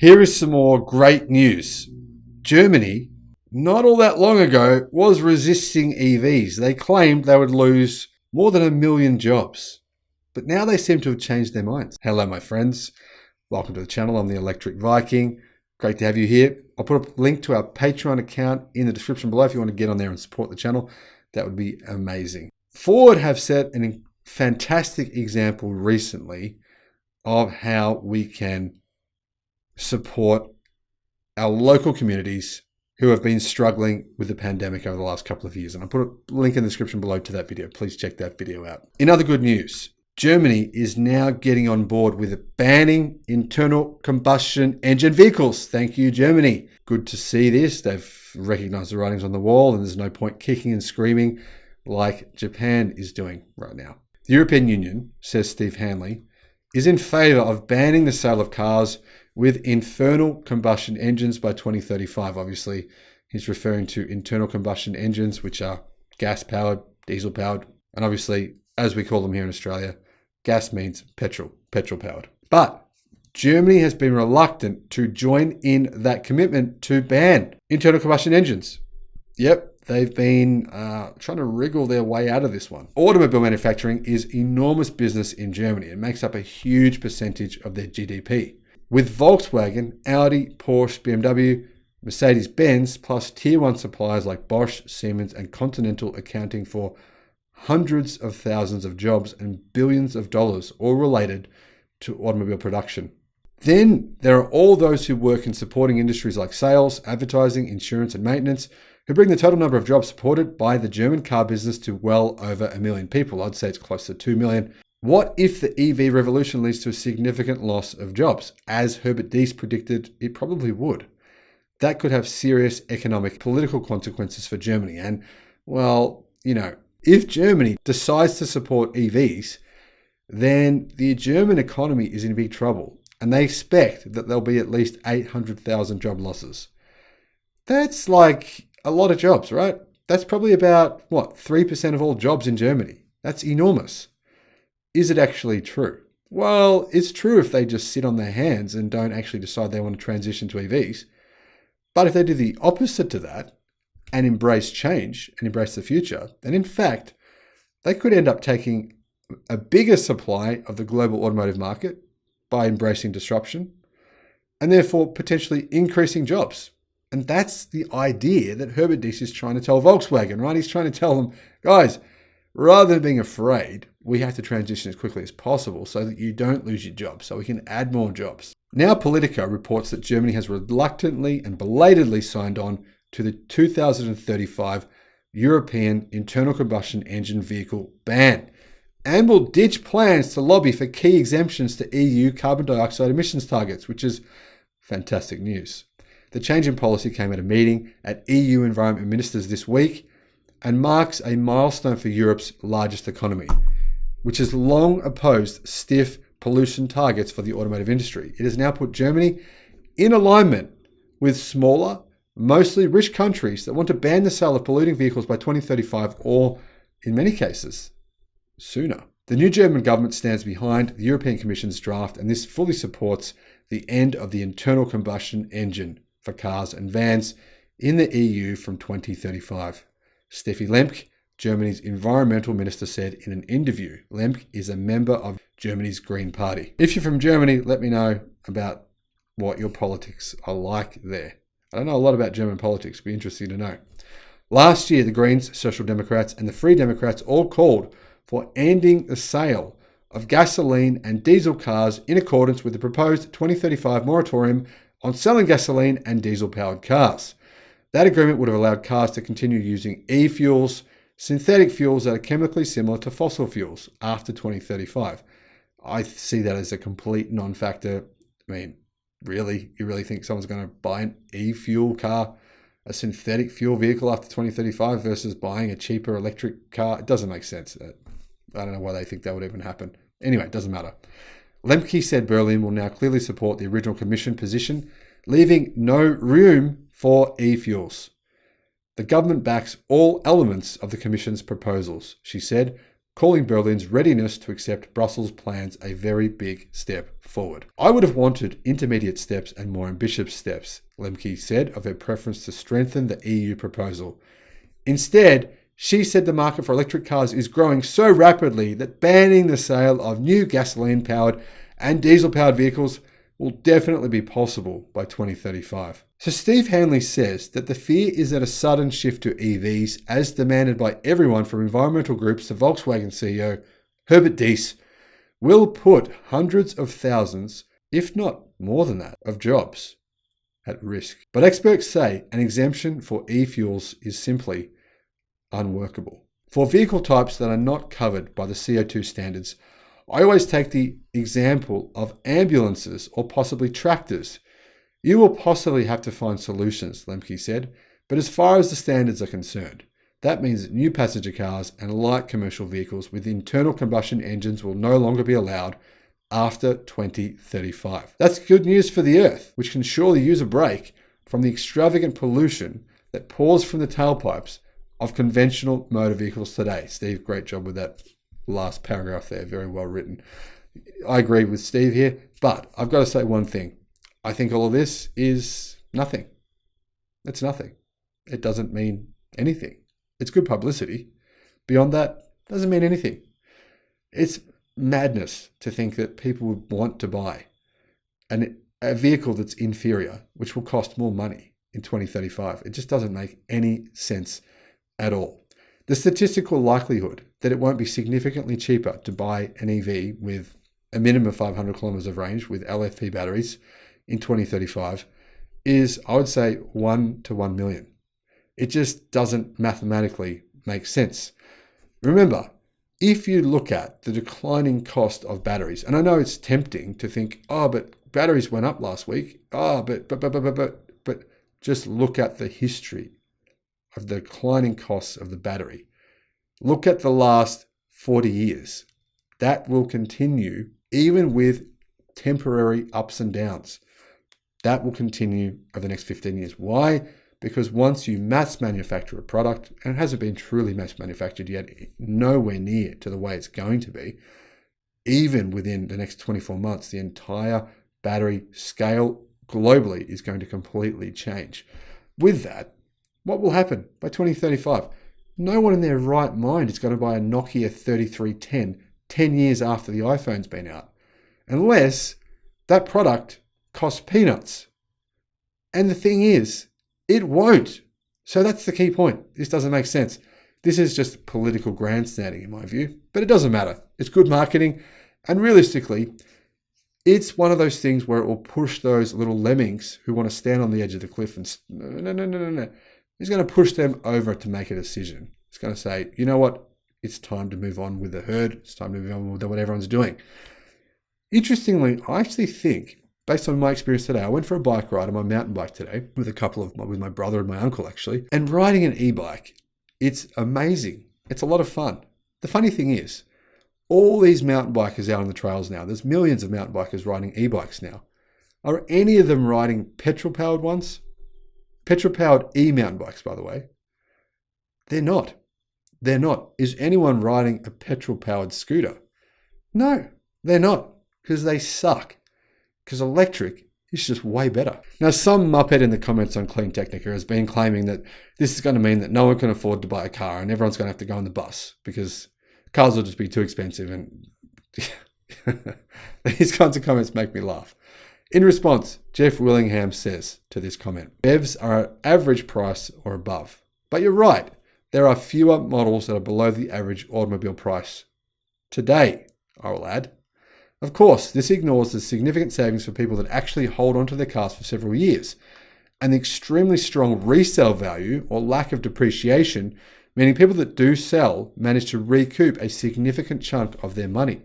Here is some more great news. Germany, not all that long ago, was resisting EVs. They claimed they would lose more than 1 million jobs. But now they seem to have changed their minds. Hello, my friends. Welcome to the channel. I'm the Electric Viking. Great to have you here. I'll put a link to our Patreon account in the description below if you want to get on there and support the channel. That would be amazing. Ford have set a fantastic example recently of how we can support our local communities who have been struggling with the pandemic over the last couple of years. And I'll put a link in the description below to that video. Please check that video out. In other good news, Germany is now getting on board with banning internal combustion engine vehicles. Thank you, Germany. Good to see this. They've recognized the writings on the wall, and there's no point kicking and screaming like Japan is doing right now. The European Union, says Steve Hanley, is in favor of banning the sale of cars with internal combustion engines by 2035. Obviously, he's referring to internal combustion engines, which are gas-powered, diesel-powered, and obviously, as we call them here in Australia, gas means petrol-powered. But Germany has been reluctant to join in that commitment to ban internal combustion engines. Yep, they've been trying to wriggle their way out of this one. Automobile manufacturing is enormous business in Germany. It makes up a huge percentage of their GDP. With Volkswagen, Audi, Porsche, BMW, Mercedes-Benz, plus tier 1 suppliers like Bosch, Siemens, and Continental accounting for hundreds of thousands of jobs and billions of dollars, all related to automobile production. Then there are all those who work in supporting industries like sales, advertising, insurance, and maintenance, who bring the total number of jobs supported by the German car business to well over 1 million people. I'd say it's close to 2 million. What if the EV revolution leads to a significant loss of jobs? As Herbert Diess predicted, it probably would. That could have serious economic, political consequences for Germany. And, well, if Germany decides to support EVs, then the German economy is in big trouble. And they expect that there'll be at least 800,000 job losses. That's like a lot of jobs, right? That's probably about, 3% of all jobs in Germany. That's enormous. Is it actually true? Well, it's true if they just sit on their hands and don't actually decide they want to transition to EVs. But if they do the opposite to that and embrace change and embrace the future, then in fact, they could end up taking a bigger supply of the global automotive market by embracing disruption and therefore potentially increasing jobs. And that's the idea that Herbert Diess is trying to tell Volkswagen, right? He's trying to tell them, guys, rather than being afraid, we have to transition as quickly as possible so that you don't lose your job, so we can add more jobs. Now Politico reports that Germany has reluctantly and belatedly signed on to the 2035 European internal combustion engine vehicle ban and will ditch plans to lobby for key exemptions to EU carbon dioxide emissions targets, which is fantastic news. The change in policy came at a meeting at EU environment ministers this week and marks a milestone for Europe's largest economy, which has long opposed stiff pollution targets for the automotive industry. It has now put Germany in alignment with smaller, mostly rich countries that want to ban the sale of polluting vehicles by 2035 or, in many cases, sooner. The new German government stands behind the European Commission's draft, and this fully supports the end of the internal combustion engine for cars and vans in the EU from 2035. Steffi Lemke, Germany's environmental minister, said in an interview. Lemke is a member of Germany's Green Party. If you're from Germany, let me know about what your politics are like there. I don't know a lot about German politics. It'd be interesting to know. Last year, the Greens, Social Democrats, and the Free Democrats all called for ending the sale of gasoline and diesel cars in accordance with the proposed 2035 moratorium on selling gasoline and diesel-powered cars. That agreement would have allowed cars to continue using e-fuels, synthetic fuels that are chemically similar to fossil fuels after 2035. I see that as a complete non-factor. I mean, really? You really think someone's going to buy an e-fuel car, a synthetic fuel vehicle after 2035 versus buying a cheaper electric car? It doesn't make sense. I don't know why they think that would even happen. Anyway, it doesn't matter. Lemke said Berlin will now clearly support the original Commission position, leaving no room for e-fuels. The government backs all elements of the Commission's proposals, she said. calling Berlin's readiness to accept Brussels' plans a very big step forward. I would have wanted intermediate steps and more ambitious steps, Lemke said of her preference to strengthen the EU proposal. Instead, she said the market for electric cars is growing so rapidly that banning the sale of new gasoline-powered and diesel-powered vehicles will definitely be possible by 2035. So Steve Hanley says that the fear is that a sudden shift to EVs, as demanded by everyone from environmental groups to Volkswagen CEO Herbert Diess, will put hundreds of thousands, if not more than that, of jobs at risk. But experts say an exemption for e-fuels is simply unworkable. For vehicle types that are not covered by the CO2 standards, I always take the example of ambulances or possibly tractors. You will possibly have to find solutions, Lemke said, but as far as the standards are concerned, that means that new passenger cars and light commercial vehicles with internal combustion engines will no longer be allowed after 2035. That's good news for the Earth, which can surely use a break from the extravagant pollution that pours from the tailpipes of conventional motor vehicles today. Steve, great job with that last paragraph there. Very well written. I agree with Steve here, but I've got to say one thing. I think all of this is nothing. It's nothing. It doesn't mean anything. It's good publicity. Beyond that, it doesn't mean anything. It's madness to think that people would want to buy a vehicle that's inferior, which will cost more money in 2035. It just doesn't make any sense at all. The statistical likelihood that it won't be significantly cheaper to buy an EV with a minimum of 500 kilometers of range with LFP batteries in 2035 is, I would say, 1 to 1 million. It just doesn't mathematically make sense. Remember, if you look at the declining cost of batteries, and I know it's tempting to think, oh, but batteries went up last week. Oh, but just look at the history of the declining costs of the battery. Look at the last 40 years. That will continue even with temporary ups and downs. That will continue over the next 15 years. Why? Because once you mass manufacture a product, and it hasn't been truly mass manufactured yet, nowhere near to the way it's going to be, even within the next 24 months, the entire battery scale globally is going to completely change. With that, what will happen by 2035? No one in their right mind is going to buy a Nokia 3310 10 years after the iPhone's been out, unless that product costs peanuts. And the thing is, it won't. So that's the key point. This doesn't make sense. This is just political grandstanding in my view, but it doesn't matter. It's good marketing. And realistically, it's one of those things where it will push those little lemmings who want to stand on the edge of the cliff and no. It's going to push them over to make a decision. It's going to say, you know what? It's time to move on with the herd. It's time to move on with what everyone's doing. Interestingly, I actually think, based on my experience today, I went for a bike ride on my mountain bike today with my brother and my uncle actually. And riding an e-bike, it's amazing. It's a lot of fun. The funny thing is, all these mountain bikers out on the trails now, there's millions of mountain bikers riding e-bikes now. Are any of them riding petrol-powered ones? Petrol-powered e-mountain bikes, by the way. They're not. They're not. Is anyone riding a petrol-powered scooter? No, they're not, because they suck. Because electric is just way better. Now, some muppet in the comments on Clean Technica has been claiming that this is going to mean that no one can afford to buy a car and everyone's going to have to go on the bus because cars will just be too expensive. And these kinds of comments make me laugh. In response, Jeff Willingham says to this comment, BEVs are average price or above. But you're right, there are fewer models that are below the average automobile price. Today, I will add. Of course, this ignores the significant savings for people that actually hold onto their cars for several years, and the extremely strong resale value or lack of depreciation, meaning people that do sell manage to recoup a significant chunk of their money.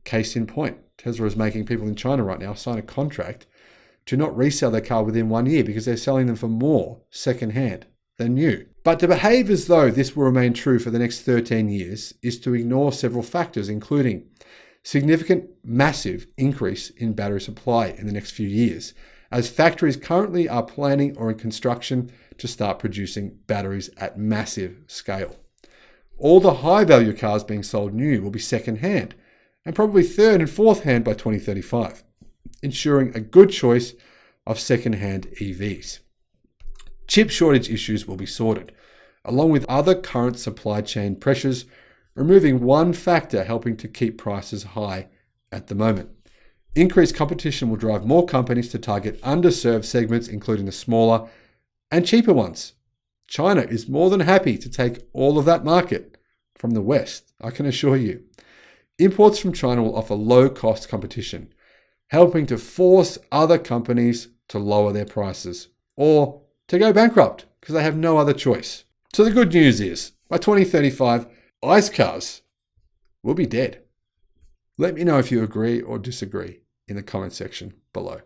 Case in point, Tesla is making people in China right now sign a contract to not resell their car within 1 year because they're selling them for more secondhand than new. But to behave as though this will remain true for the next 13 years is to ignore several factors, including significant, massive increase in battery supply in the next few years, as factories currently are planning or in construction to start producing batteries at massive scale. All the high-value cars being sold new will be second-hand, and probably third and fourth-hand by 2035, ensuring a good choice of second-hand EVs. Chip shortage issues will be sorted, along with other current supply chain pressures, removing one factor helping to keep prices high at the moment. Increased competition will drive more companies to target underserved segments, including the smaller and cheaper ones. China is more than happy to take all of that market from the West, I can assure you. Imports from China will offer low-cost competition, helping to force other companies to lower their prices or to go bankrupt because they have no other choice. So the good news is, by 2035, ICE cars will be dead. Let me know if you agree or disagree in the comment section below.